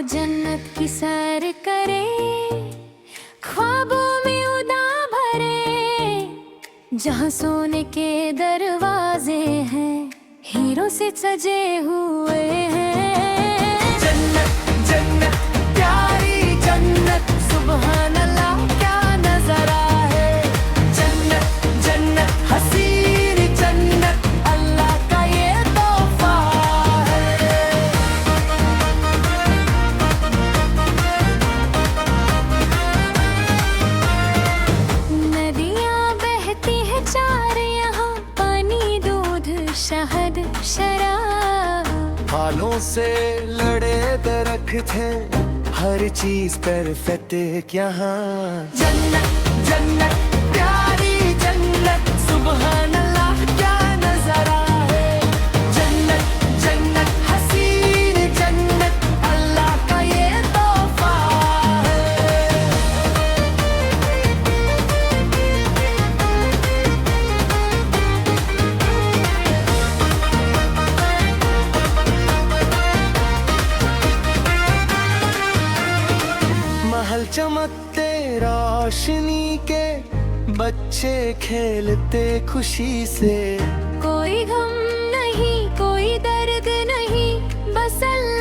जन्नत की सैर करे, ख्वाबों में उदा भरे, जहाँ सोने के दरवाजे हैं, हीरों से सजे हुए हैं। जन्नत जन्नत प्यारी जन्नत, सुभान अल्लाह क्या नजारा है। जन्नत जन्नत हसीन जन्नत, अल्लाह का ये तोहफा है। नदियाँ बहती है चार यहाँ, पानी दूध शहद शराब, फलों से लड़े दरख्त हैं, हर चीज परफेक्ट यहाँ। जन्नत जन्नत प्यारी जन्नत, सुभान अल्लाह क्या नजारा है। जन्नत जन्नत हसीन जन्नत, अल्लाह का ये तोहफा है। महल चमकते रोशनी के, बच्चे खेलते खुशी से। कोई गम नहीं कोई दर्द नहीं, बस अल्लाह